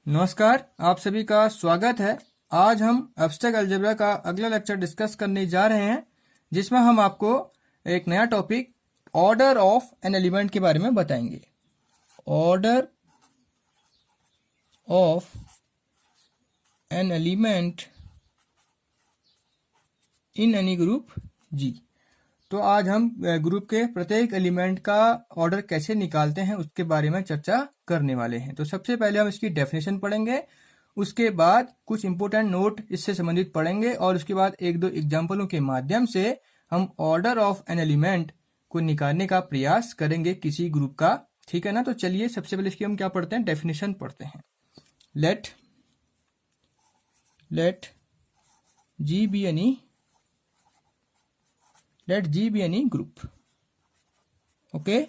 नमस्कार, आप सभी का स्वागत है। आज हम एब्स्ट्रैक्ट अलजेब्रा का अगला लेक्चर डिस्कस करने जा रहे हैं, जिसमें हम आपको एक नया topic order of an element के बारे में बताएंगे। Order of an element in any group G. तो आज हम ग्रुप के प्रत्येक एलिमेंट का ऑर्डर कैसे निकालते हैं उसके बारे में चर्चा करने वाले हैं। तो सबसे पहले हम इसकी डेफिनेशन पढ़ेंगे, उसके बाद कुछ इंपॉर्टेंट नोट इससे संबंधित पढ़ेंगे और उसके बाद एक दो एग्जाम्पलों के माध्यम से हम ऑर्डर ऑफ एन एलिमेंट को निकालने का प्रयास करेंगे किसी ग्रुप का। ठीक है ना। तो चलिए सबसे पहले इसकी हम क्या पढ़ते हैं, डेफिनेशन पढ़ते हैं। Let G be any let G be any group, okay,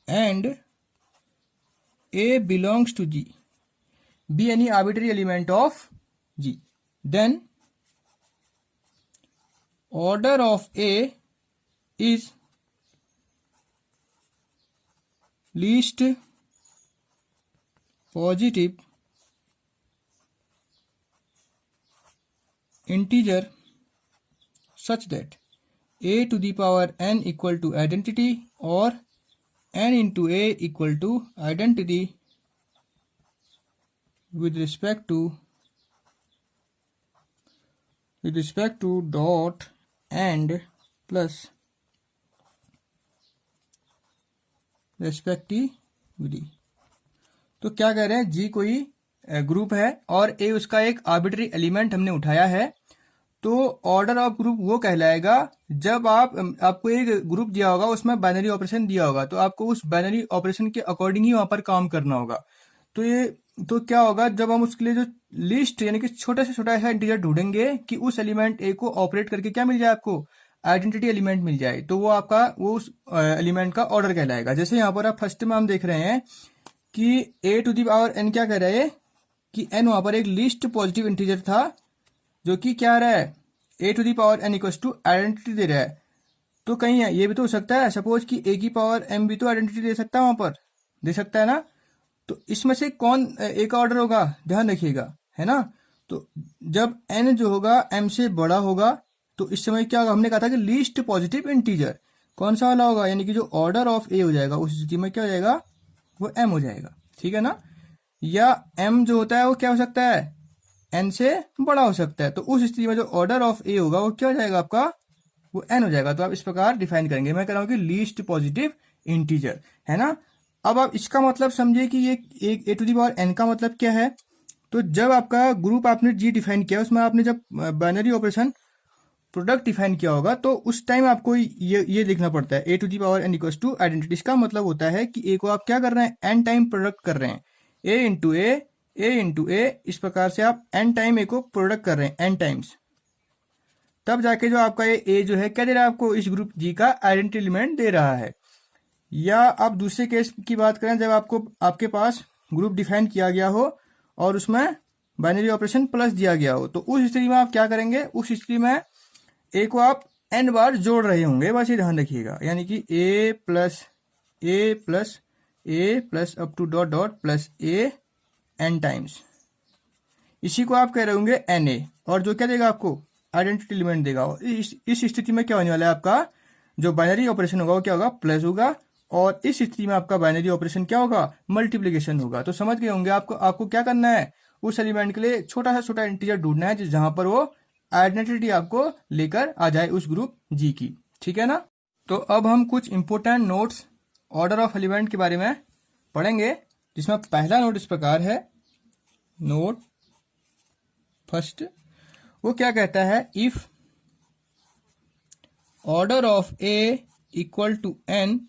and A belongs to G, be any arbitrary element of G, then order of A is least positive integer such that a to the power n equal to identity or n into a equal to identity with respect to dot and plus respectively। तो क्या कह रहे हैं, जी कोई group है और ए उसका एक आर्बिट्री एलिमेंट हमने उठाया है, तो ऑर्डर ऑफ ग्रुप वो कहलाएगा जब आपको एक ग्रुप दिया होगा, उसमें बाइनरी ऑपरेशन दिया होगा, तो आपको उस बाइनरी ऑपरेशन के अकॉर्डिंग ही वहां पर काम करना होगा। तो क्या होगा, जब हम उसके लिए जो लिस्ट यानी कि छोटा से छोटा ऐसा इंटीजर ढूंढेंगे कि उस एलिमेंट ए को ऑपरेट करके क्या मिल जाए, आपको आइडेंटिटी एलिमेंट मिल जाए, तो वो उस एलिमेंट का ऑर्डर कहलाएगा। जैसे यहाँ पर आप फर्स्ट में हम देख रहे हैं कि ए टू दी पावर एन क्या कह रहा है कि एन वहां पर एक लिस्ट पॉजिटिव इंटीजर था जो कि क्या रहा है, A to the power N equal to identity दे रहा है। तो कहीं है ये भी तो हो सकता है, सपोज कि ए की पावर एम भी तो आइडेंटिटी दे सकता है, वहां पर दे सकता है ना। तो इसमें से कौन ए का ऑर्डर होगा, ध्यान रखिएगा, है ना। तो जब एन जो होगा एम से बड़ा होगा तो इस समय क्या होगा, हमने कहा था कि लीस्ट पॉजिटिव इंटीजर कौन सा वाला होगा, यानी कि जो ऑर्डर ऑफ ए हो जाएगा उस स्थिति में क्या हो जाएगा, वो एम हो जाएगा। ठीक है ना। या एम जो होता है वो क्या हो सकता है, एन से बड़ा हो सकता है, तो उस स्थिति में जो ऑर्डर ऑफ ए होगा वो क्या हो जाएगा आपका, वो एन हो जाएगा। तो आप इस प्रकार डिफाइन करेंगे। मैं कह रहा हूं कि लीस्ट पॉजिटिव इंटीजर, है ना। अब आप इसका मतलब समझिए कि ये एक ए टू दी पावर एन का मतलब क्या है। तो जब आपका ग्रुप आपने जी डिफाइन किया, उसमें आपने जब बाइनरी ऑपरेशन प्रोडक्ट डिफाइन किया होगा, तो उस टाइम आपको ये लिखना पड़ता है, A to the power N equal to identity. इसका मतलब होता है कि ए को आप क्या कर रहे हैं, एन टाइम प्रोडक्ट कर रहे हैं, ए इंटू ए, इस प्रकार से आप एन टाइम ए को प्रोडक्ट कर रहे हैं, एन टाइम्स। तब जाके जो आपका ये ए जो है क्या दे रहा है आपको, इस ग्रुप जी का आइडेंटिटी एलिमेंट दे रहा है। या आप दूसरे केस की बात करें, जब आपके पास ग्रुप डिफाइन किया गया हो और उसमें बाइनरी ऑपरेशन प्लस दिया गया हो, तो उस स्थिति में आप क्या करेंगे, उस स्थिति में ए को आप एन बार जोड़ रहे होंगे, बस ये ध्यान रखिएगा। यानी कि A plus up to dot dot plus A n times, इसी को आप कह रहे होंगे एन ए, और जो क्या देगा आपको, आइडेंटिटी एलिमेंट देगा। और इस स्थिति में क्या होने वाला है, आपका जो बाइनरी ऑपरेशन होगा वो क्या होगा, प्लस होगा, और इस स्थिति में आपका बाइनरी ऑपरेशन क्या होगा, मल्टीप्लीकेशन होगा। तो समझ गए होंगे, आपको क्या करना है, उस एलिमेंट के लिए छोटा सा छोटा इंटीजर ढूंढना है जहां पर वो आइडेंटिटी आपको लेकर आ जाए उस ग्रुप जी की। ठीक है ना। तो अब हम कुछ important notes order of element के बारे में पढ़ेंगे, जिसमें पहला नोट इस प्रकार है। नोट फर्स्ट, वो क्या कहता है, if order of A equal to N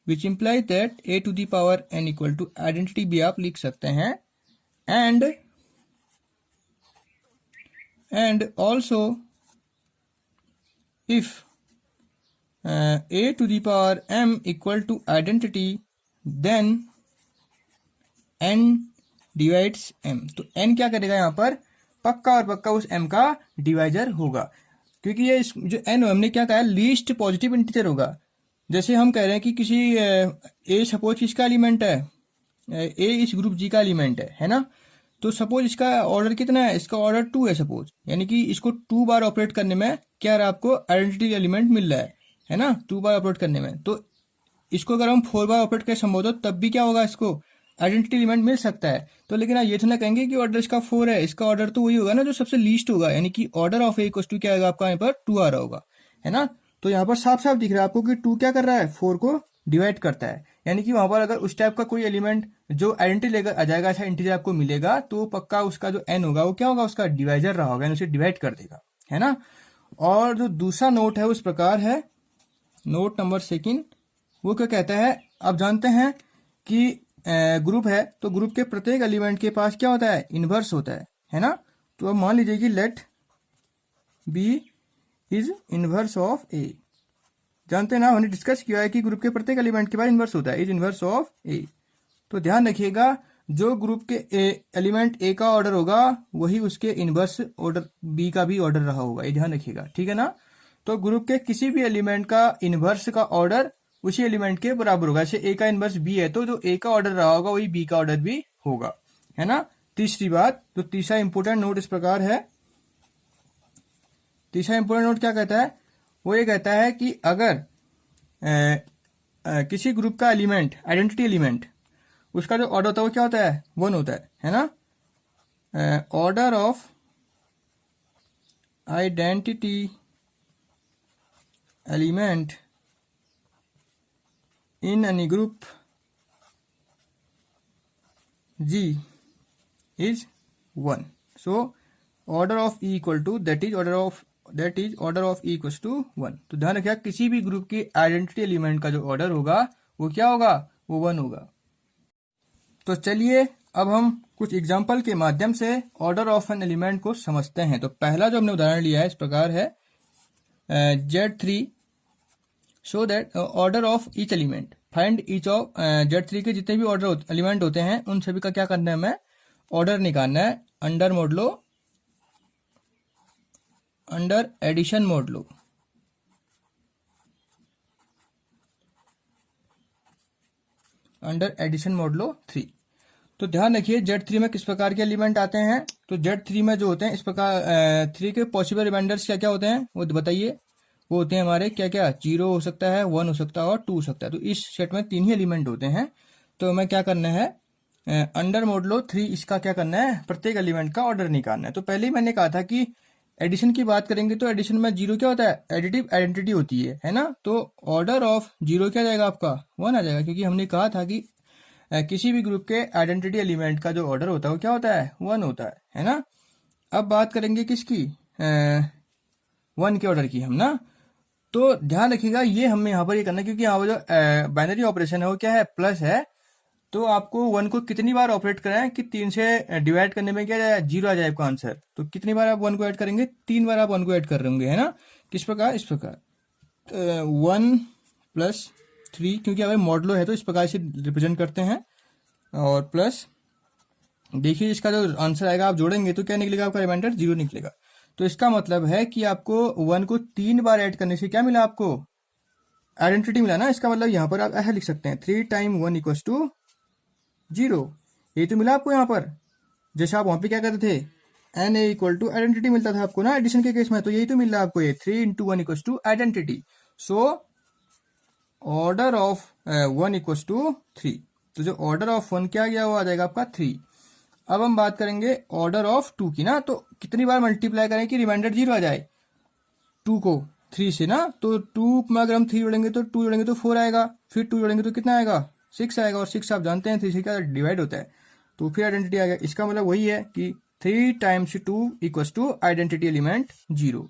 which implies that A to the power N equal to identity भी आप लिख सकते हैं, and also if A to the power M equal to identity then N divides M. तो N क्या करेगा, यहाँ पर पक्का और पक्का उस एम का डिवाइजर होगा, क्योंकि ये जो एन हमने क्या कहा, लीस्ट पॉजिटिव इंटीजर होगा। जैसे हम कह रहे हैं कि किसी ए सपोज किसका एलिमेंट है, ए इस ग्रुप जी का एलिमेंट है ना। तो सपोज इसका ऑर्डर कितना है, इसका ऑर्डर 2 है सपोज, यानी कि इसको 2 बार ऑपरेट करने में क्या रहा आपको आइडेंटिटी एलिमेंट मिल रहा है ना, 2 बार ऑपरेट करने में। तो इसको अगर हम 4 बार ऑपरेट करें संभवतः तब भी क्या होगा, इसको आइडेंटिटी एलिमेंट मिल सकता है। तो लेकिन आप ये तो ना कहेंगे कि ऑर्डर इसका 4 है, इसका ऑर्डर तो वही होगा ना जो सबसे लीस्ट होगा, यानी कि order of A equals to क्या आएगा आपका यहाँ पर 2 आ रहा होगा, है ना। तो यहाँ पर साफ साफ दिख रहा है आपको कि 2 क्या कर रहा है, 4 को डिवाइड करता है, यानी कि वहां पर अगर उस टाइप का कोई एलिमेंट जो आइडेंटिटी लेकर आ जाएगा, ऐसा इंटीजर आपको मिलेगा, तो पक्का उसका जो एन होगा वो क्या होगा, उसका डिवाइजर रहा होगा, यानी उसे डिवाइड कर देगा, है ना। और जो दूसरा नोट है उस प्रकार है, नोट नंबर 2, वो क्या कहता है, आप जानते हैं कि ग्रुप है तो ग्रुप के प्रत्येक एलिमेंट के पास क्या होता है, इनवर्स होता है ना। तो अब मान लीजिए कि let B is inverse of A, जानते हैं ना, हमने डिस्कस किया है कि ग्रुप के प्रत्येक एलिमेंट के पास इनवर्स होता है, इज इनवर्स ऑफ ए। तो ध्यान रखिएगा जो ग्रुप के एलिमेंट ए का ऑर्डर होगा वही उसके इनवर्स ऑर्डर बी का भी ऑर्डर रहा होगा, ये ध्यान रखिएगा, ठीक है ना। तो ग्रुप के किसी भी एलिमेंट का इनवर्स का ऑर्डर उसी एलिमेंट के बराबर होगा, जैसे ए का इनवर्स बी है तो जो ए का ऑर्डर रहा होगा वही बी का ऑर्डर भी होगा, है ना। तीसरी बात, तो तीसरा इंपोर्टेंट नोट इस प्रकार है, तीसरा इंपोर्टेंट नोट क्या कहता है, वो ये कहता है कि अगर किसी ग्रुप का एलिमेंट आइडेंटिटी एलिमेंट उसका जो ऑर्डर होता है वो क्या होता है, 1 होता है ना। Order of identity element in any group G is 1. So order of E equal to that is order of E equals to 1. तो ध्यान रखिएगा किसी भी ग्रुप की आइडेंटिटी एलिमेंट का जो ऑर्डर होगा वो क्या होगा, वो 1 होगा। तो चलिए अब हम कुछ एग्जांपल के माध्यम से ऑर्डर ऑफ एन एलिमेंट को समझते हैं। तो पहला जो हमने उदाहरण लिया है इस प्रकार है, Z3 show that order of each element, find each of Z3 के जितने भी ऑर्डर एलिमेंट होते हैं उन सभी का क्या करना है, हमें ऑर्डर निकालना है under modulo, under addition modulo, under addition modulo 3। तो ध्यान रखिए Z3 में किस प्रकार के एलिमेंट आते हैं। तो Z3 में जो होते हैं इस प्रकार 3 के पॉसिबल रिमाइंडर्स क्या क्या होते हैं वो बताइए। वो होते हैं हमारे क्या क्या, 0 हो सकता है, 1 हो सकता है और 2 हो सकता है। तो इस सेट में 3 ही एलिमेंट होते हैं। तो हमें क्या करना है, अंडर मॉडलो 3 इसका क्या करना है, प्रत्येक एलिमेंट का ऑर्डर निकालना है। तो पहले ही मैंने कहा था कि एडिशन की बात करेंगे तो एडिशन में 0 क्या होता है, एडिटिव आइडेंटिटी होती है ना। तो ऑर्डर ऑफ 0 क्या जाएगा आपका, 1 आ जाएगा, क्योंकि हमने कहा था कि किसी भी ग्रुप के आइडेंटिटी एलिमेंट का जो ऑर्डर होता है वो क्या होता है, 1 होता है ना। अब बात करेंगे किसकी, 1 के ऑर्डर की हम ना। तो ध्यान रखिएगा ये हमें यहाँ पर ये करना है, क्योंकि यहाँ पर जो बाइनरी ऑपरेशन है वो क्या है, प्लस है। तो आपको 1 को कितनी बार ऑपरेट कराएं कि 3 से डिवाइड करने में क्या जाए, 0 आ जाए आपका आंसर। तो कितनी बार आप 1 को ऐड करेंगे, 3 बार आप 1 को ऐड कर रहे होंगे, है ना। किस प्रकार, इस प्रकार 1 + 3, क्योंकि अगर मॉडलो है तो इस प्रकार से रिप्रेजेंट करते हैं। और प्लस देखिए इसका जो आंसर आएगा आप जोड़ेंगे तो क्या निकलेगा, आपका रिमाइंडर 0 निकलेगा। तो इसका मतलब है कि आपको 1 को 3 बार ऐड करने से क्या मिला, आपको आइडेंटिटी मिला ना। इसका मतलब यहाँ पर आप ऐसा लिख सकते हैं 3 × 1 = 0। ये तो मिला आपको यहाँ पर, जैसे आप वहां पे क्या करते थे, NA = आइडेंटिटी मिलता था आपको ना एडिशन के केस में। तो यही तो मिल रहा है आपको, ये 3 × 1 = आइडेंटिटी। So order of 1 = 3। तो जो ऑर्डर ऑफ 1 क्या गया वो आ जाएगा आपका 3। अब हम बात करेंगे ऑर्डर ऑफ 2 की ना। तो कितनी बार मल्टीप्लाई करें कि रिमाइंडर 0 आ जाए 2 को 3 से ना। तो 2 में अगर हम 3 जोड़ेंगे तो 2 जोड़ेंगे तो 4 आएगा, फिर 2 जोड़ेंगे तो कितना आएगा, 6 आएगा। और 6 आप जानते हैं 3 से क्या डिवाइड होता है, तो फिर आइडेंटिटी आ गया। इसका मतलब वही है कि 3 × 2 = identity element 0।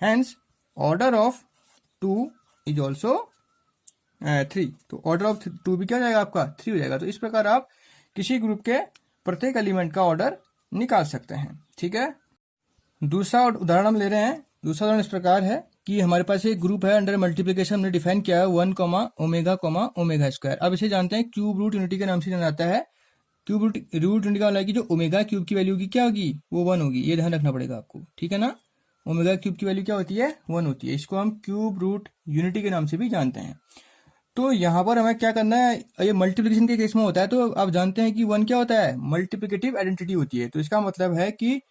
Hence order of 2 is also 3। तो ऑर्डर ऑफ 2 भी क्या जाएगा आपका, 3 हो जाएगा। तो इस प्रकार आप किसी ग्रुप के प्रत्येक एलिमेंट का ऑर्डर निकाल सकते हैं, ठीक है। दूसरा उदाहरण हम ले रहे हैं। दूसरा उदाहरण इस प्रकार है कि हमारे पास एक ग्रुप है, अंडर मल्टीप्लिकेशन हमने डिफाइन किया है 1, ω, ω²। अब इसे जानते हैं क्यूब रूट यूनिटी के नाम से जाना जाता है। क्यूब रूट यूनिटी का मतलब है कि जो ओमेगा क्यूब की वैल्यू की क्या होगी, वो 1 होगी। ये ध्यान रखना पड़ेगा आपको, ठीक है ना। ओमेगा क्यूब की वैल्यू क्या होती है, 1 होती है। इसको हम क्यूब रूट यूनिटी के नाम से भी जानते हैं। तो यहाँ पर हमें क्या करना है, ये मल्टीप्लिकेशन के केस में होता है, तो आप जानते हैं कि वन क्या होता है, मल्टीप्लिकेटिव आइडेंटिटी होती है। तो इसका मतलब है कि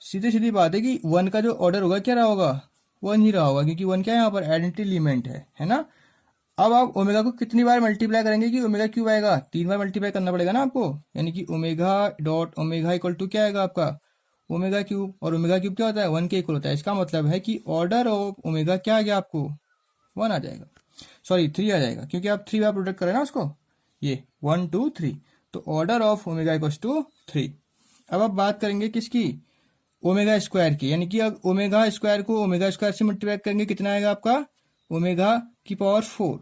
सीधी सीधी बात है कि वन का जो ऑर्डर होगा क्या रहा होगा, वन ही रहा होगा, क्योंकि वन क्या है यहाँ पर आइडेंटिटी एलिमेंट है ना। अब आप ओमेगा को कितनी बार मल्टीप्लाई करेंगे कि ओमेगा क्यूब आएगा, 3 बार मल्टीप्लाई करना पड़ेगा ना आपको, यानी कि omega dot omega equal to क्या आएगा आपका, ओमेगा क्यूब। और ओमेगा क्यूब क्या होता है, वन के इक्वल होता है। इसका मतलब है कि ऑर्डर ऑफ ओमेगा क्या आ गया आपको, वन आ जाएगा, सॉरी 3 आ जाएगा, क्योंकि आप 3 बार प्रोडक्ट करें ना उसको, ये 1 2 3, तो order of omega equals to 3। अब आप बात करेंगे किसकी, ओमेगा स्क्वायर की, यानी कि अब ओमेगा स्क्वायर को ओमेगा स्क्वायर से मल्टीप्लाई करेंगे, कितना आएगा आपका, ओमेगा की पावर 4,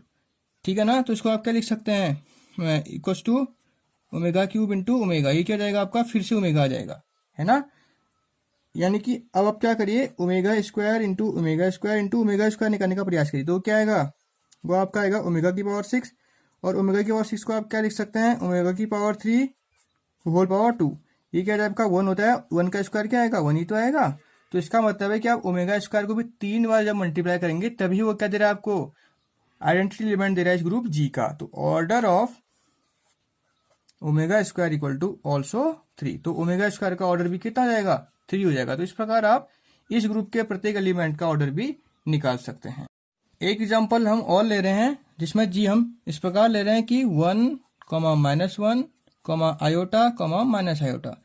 ठीक है ना। तो इसको आप क्या लिख सकते हैं, equals to omega cube into omega, ये क्या जाएगा आपका, फिर से ओमेगा आ जाएगा, है ना। यानी कि अब आप क्या करिए, omega square into omega square into omega square निकालने का प्रयास करिए, तो क्या आएगा, वो आपका आएगा ओमेगा की पावर 6, और ओमेगा की पावर 6 को आप क्या लिख सकते हैं, ओमेगा की पावर 3 होल पावर 2। ये क्या आपका वन होता है, वन का स्क्वायर क्या आएगा, वन ही तो आएगा। तो इसका मतलब है कि आप ओमेगा स्क्वायर को भी 3 बार जब मल्टीप्लाई करेंगे तभी वो क्या दे रहा है आपको, आइडेंटिटी एलिमेंट दे रहा है इस ग्रुप जी का। तो order of omega square equal to also 3, तो ओमेगा स्क्वायर का ऑर्डर भी कितना जाएगा, 3 हो जाएगा। तो इस प्रकार आप इस ग्रुप के प्रत्येक एलिमेंट का ऑर्डर भी निकाल सकते हैं। एक एग्जाम्पल हम और ले रहे हैं, जिसमें जी हम इस प्रकार ले रहे हैं कि 1, -1, आयोटा, माइनस आयोटा,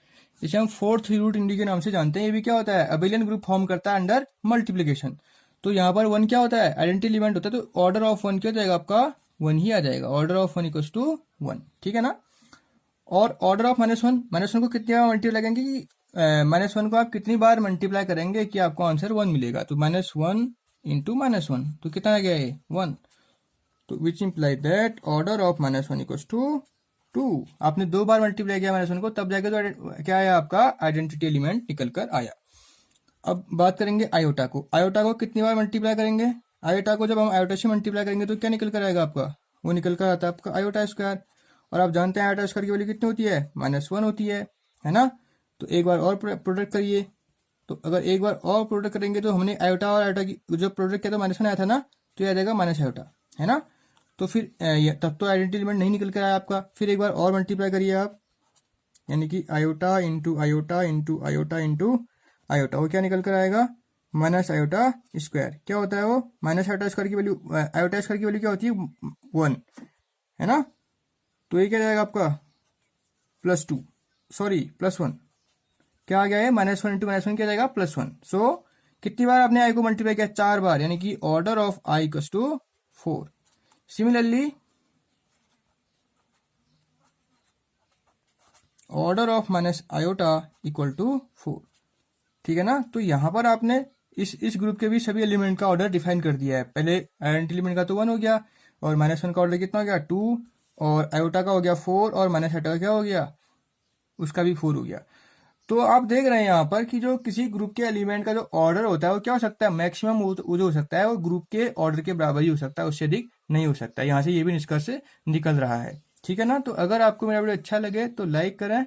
इसे हम फोर्थ रूट इंडी के नाम से जानते हैं। ये भी क्या होता है, अबेलियन ग्रुप फॉर्म करता है अंडर मल्टीप्लिकेशन। तो यहाँ पर वन क्या होता है, आइडेंटिटी एलिमेंट होता है, तो ऑर्डर ऑफ वन क्या हो जाएगा आपका, वन ही आ जाएगा, order of one equals to 1, ठीक है ना। और ऑर्डर ऑफ -1 को कितनी बार मल्टीप्लाई करेंगे कि -1 को आप कितनी बार मल्टीप्लाई करेंगे कि आपको आंसर 1 मिलेगा। तो -1 इंटू -1, तो कितना आ गया ये 1, तो which imply that order of -1 equals to 2। आपने 2 बार मल्टीप्लाई किया -1 को, तब जाके तो क्या आया आपका, आइडेंटिटी एलिमेंट निकल कर आया। अब बात करेंगे आयोटा को, आयोटा को कितनी बार मल्टीप्लाई करेंगे, आयोटा को जब हम आयोटा से मल्टीप्लाई करेंगे तो क्या निकल कर आएगा आपका, वो निकल कर आता है आपका आयोटा स्क्वायर। और आप जानते हैं आयोटा स्क्वायर की वैल्यू कितनी होती है, -1 होती है ना। तो एक बार और प्रोडक्ट करिए, तो अगर एक बार और प्रोडक्ट करेंगे तो हमने आयोटा और आयोटा की जो प्रोडक्ट किया था -1 आया था ना, तो ये आ जाएगा माइनस आयोटा, है ना। तो फिर तब तो आइडेंटिटी एलिमेंट नहीं निकल कर आया आपका। फिर एक बार और मल्टीप्लाई करिए आप, यानी कि iota into iota into iota into iota, वो क्या निकल कर आएगा, माइनस आयोटा स्क्वायर। क्या होता है वो, माइनस आयोटा स्क्वायर की वैल्यू, आयोटा स्क्वायर की वैल्यू क्या होती है, 1, है ना। तो ये क्या जाएगा आपका +2, सॉरी +1, क्या आ गया है, -1 इंटू -1 क्या जाएगा, +1। सो कितनी बार आपने आई को मल्टीप्लाई किया, 4 बार, यानी कि order of I equals to 4। Similarly order of minus iota equal to 4, ठीक है ना। तो यहां पर आपने इस ग्रुप के भी सभी एलिमेंट का ऑर्डर डिफाइन कर दिया है। पहले आइडेंटिटी एलिमेंट का तो 1 हो गया, और -1 का ऑर्डर कितना हो गया, 2, और आयोटा का हो गया 4, और माइनस आयोटा का क्या हो गया, उसका भी 4 हो गया। तो आप देख रहे हैं यहाँ पर कि जो किसी ग्रुप के एलिमेंट का जो ऑर्डर होता है वो क्या हो सकता है, मैक्सिमम वो जो हो सकता है वो ग्रुप के ऑर्डर के बराबर ही हो सकता है, उससे अधिक नहीं हो सकता। यहाँ से ये भी निष्कर्ष निकल रहा है, ठीक है ना। तो अगर आपको मेरा वीडियो अच्छा लगे तो लाइक करें,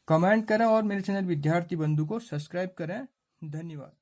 कमेंट करें, और मेरे चैनल विद्यार्थी बंधु को सब्सक्राइब करें। धन्यवाद।